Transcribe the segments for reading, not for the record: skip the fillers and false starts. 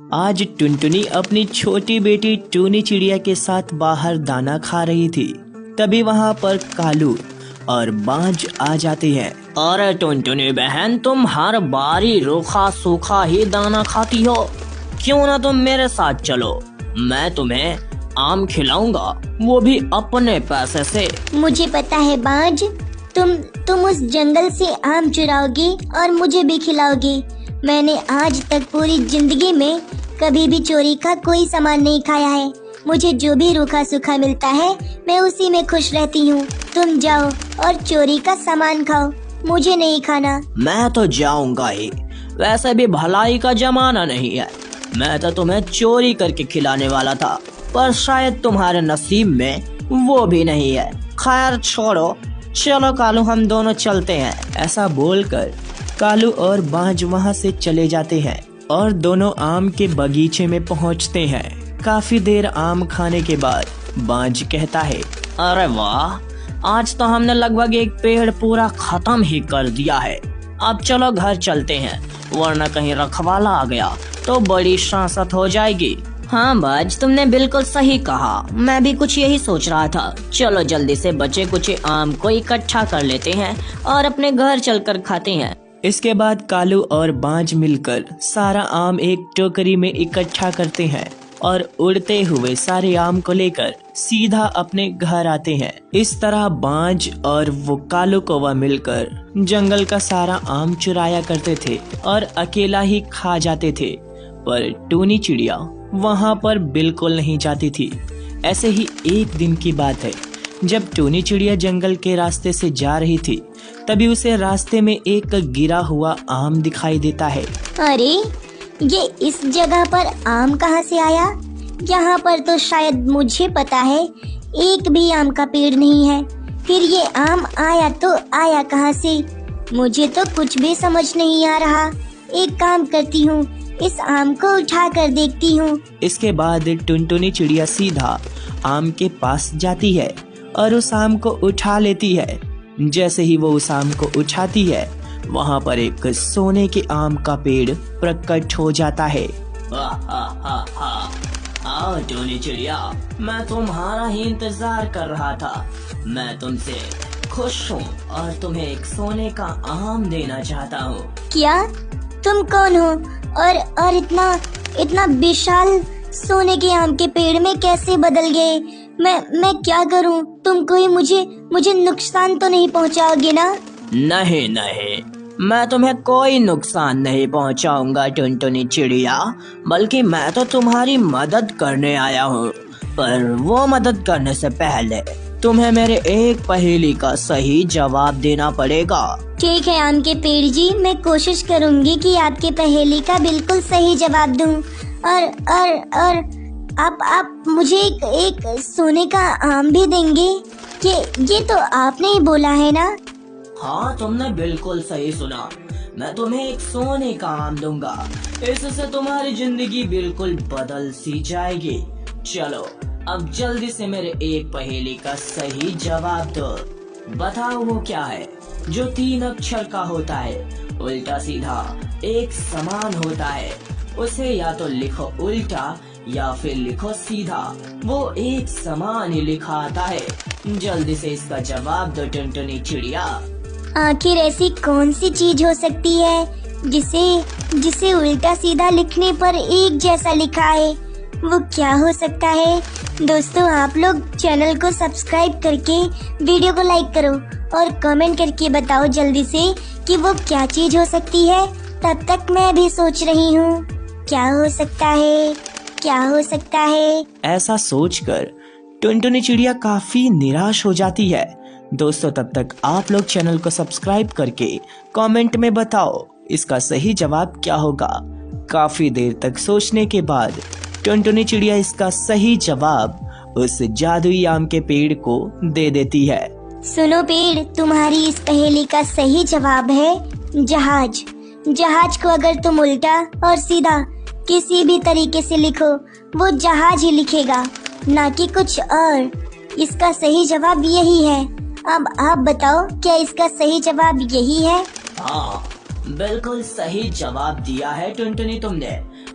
आज टुनटुनी अपनी छोटी बेटी टूनी चिड़िया के साथ बाहर दाना खा रही थी। तभी वहाँ पर कालू और बांझ आ जाते हैं। अरे टुनटुनी बहन, तुम हर बारी रूखा सूखा ही दाना खाती हो, क्यों ना तुम मेरे साथ चलो, मैं तुम्हें आम खिलाऊंगा, वो भी अपने पैसे से। मुझे पता है बांझ, तुम उस जंगल से आम चुराओगे और मुझे भी खिलाओगे। मैंने आज तक पूरी जिंदगी में कभी भी चोरी का कोई सामान नहीं खाया है। मुझे जो भी रूखा सूखा मिलता है मैं उसी में खुश रहती हूँ। तुम जाओ और चोरी का सामान खाओ, मुझे नहीं खाना। मैं तो जाऊंगा ही, वैसे भी भलाई का जमाना नहीं है। मैं तो तुम्हें चोरी करके खिलाने वाला था, पर शायद तुम्हारे नसीब में वो भी नहीं है। खैर छोड़ो, चलो कालू हम दोनों चलते हैं। ऐसा बोलकर कालू और बांझ वहाँ से चले जाते हैं और दोनों आम के बगीचे में पहुँचते हैं। काफी देर आम खाने के बाद बांझ कहता है, अरे वाह, आज तो हमने लगभग एक पेड़ पूरा खत्म ही कर दिया है। अब चलो घर चलते हैं, वरना कहीं रखवाला आ गया तो बड़ी शासत हो जाएगी। हाँ बाज, तुमने बिल्कुल सही कहा, मैं भी कुछ यही सोच रहा था। चलो जल्दी से बचे कुछ आम को इकट्ठा कर लेते हैं और अपने घर चलकर खाते हैं। इसके बाद कालू और बांझ मिलकर सारा आम एक टोकरी में इकट्ठा करते हैं और उड़ते हुए सारे आम को लेकर सीधा अपने घर आते हैं। इस तरह बांझ और वो कालू कौवा मिलकर जंगल का सारा आम चुराया करते थे और अकेला ही खा जाते थे। पर टूनी चिड़िया वहाँ पर बिल्कुल नहीं जाती थी। ऐसे ही एक दिन की बात है, जब टूनी चिड़िया जंगल के रास्ते से जा रही थी, तभी उसे रास्ते में एक गिरा हुआ आम दिखाई देता है। अरे ये इस जगह पर आम कहाँ से आया? यहाँ पर तो शायद मुझे पता है एक भी आम का पेड़ नहीं है। फिर ये आम आया तो आया कहाँ से? मुझे तो कुछ भी समझ नहीं आ रहा। एक काम करती हूँ, इस आम को उठा कर देखती हूँ। इसके बाद टुनटुनी चिड़िया सीधा आम के पास जाती है और उस आम को उठा लेती है। जैसे ही वो उस आम को उठाती है, वहाँ पर एक सोने के आम का पेड़ प्रकट हो जाता है। आओ टूनी चिड़िया, मैं तुम्हारा ही इंतजार कर रहा था। मैं तुमसे खुश हूँ और तुम्हें एक सोने का आम देना चाहता हूँ। क्या? तुम कौन हो और इतना विशाल सोने के आम के पेड़ में कैसे बदल गए? मैं क्या करूं? तुम कोई मुझे नुकसान तो नहीं पहुंचाओगे ना? नहीं, मैं तुम्हें कोई नुकसान नहीं पहुंचाऊंगा टुनटुनी चिड़िया, बल्कि मैं तो तुम्हारी मदद करने आया हूँ। पर वो मदद करने से पहले तुम्हें मेरे एक पहेली का सही जवाब देना पड़ेगा। ठीक है आम के पेड़ जी, मैं कोशिश करूंगी कि आपके पहेली का बिल्कुल सही जवाब दूं। और आप मुझे एक सोने का आम भी देंगे? ये तो आपने ही बोला है ना? हाँ, तुमने बिल्कुल सही सुना। मैं तुम्हें एक सोने का आम दूंगा, इससे तुम्हारी जिंदगी बिल्कुल बदल सी जाएगी। चलो अब जल्दी से मेरे एक पहेली का सही जवाब दो। बताओ वो क्या है जो 3 अक्षर का होता है, उल्टा सीधा एक समान होता है। उसे या तो लिखो उल्टा या फिर लिखो सीधा, वो एक समान ही लिखा आता है। जल्दी से इसका जवाब दो टुनटुनी चिड़िया। आखिर ऐसी कौन सी चीज हो सकती है जिसे उल्टा सीधा लिखने पर एक जैसा लिखा है? वो क्या हो सकता है? दोस्तों, आप लोग चैनल को सब्सक्राइब करके वीडियो को लाइक करो और कमेंट करके बताओ जल्दी से कि वो क्या चीज हो सकती है। तब तक मैं भी सोच रही हूँ क्या हो सकता है, क्या हो सकता है। ऐसा सोचकर टुनटुनी चिड़िया काफी निराश हो जाती है। दोस्तों, तब तक आप लोग चैनल को सब्सक्राइब करके कमेंट में बताओ इसका सही जवाब क्या होगा। काफी देर तक सोचने के बाद टुनटुनी चिड़िया इसका सही जवाब उस जादुई आम के पेड़ को दे देती है। सुनो पेड़, तुम्हारी इस पहेली का सही जवाब है जहाज। जहाज को अगर तुम उल्टा और सीधा किसी भी तरीके से लिखो, वो जहाज ही लिखेगा, ना कि कुछ और। इसका सही जवाब यही है। अब आप बताओ, क्या इसका सही जवाब यही है? हाँ, बिल्कुल सही जवाब दिया है टुनटुनी तुमने।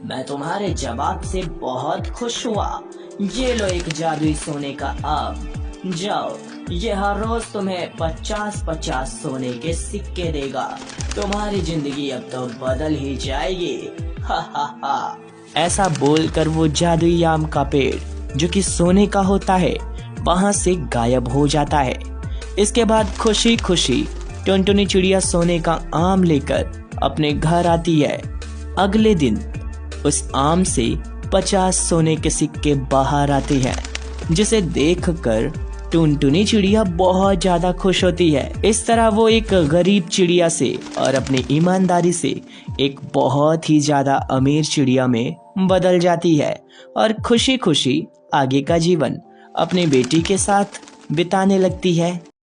मैं तुम्हारे जवाब से बहुत खुश हुआ। ये लो एक जादुई सोने का आम। जाओ, ये हर रोज तुम्हें 50-50 सोने के सिक्के देगा। तुम्हारी जिंदगी अब तो बदल ही जाएगी। हा हा हा। ऐसा बोलकर वो जादुई आम का पेड़ जो कि सोने का होता है वहां से गायब हो जाता है। इसके बाद खुशी खुशी टुनटुनी चिड़िया सोने का आम लेकर अपने घर आती है। अगले दिन उस आम से 50 सोने के सिक्के बाहर आते हैं, जिसे देखकर टुनटुनी चिड़िया बहुत ज्यादा खुश होती है। इस तरह वो एक गरीब चिड़िया से और अपनी ईमानदारी से एक बहुत ही ज्यादा अमीर चिड़िया में बदल जाती है और खुशी खुशी आगे का जीवन अपनी बेटी के साथ बिताने लगती है।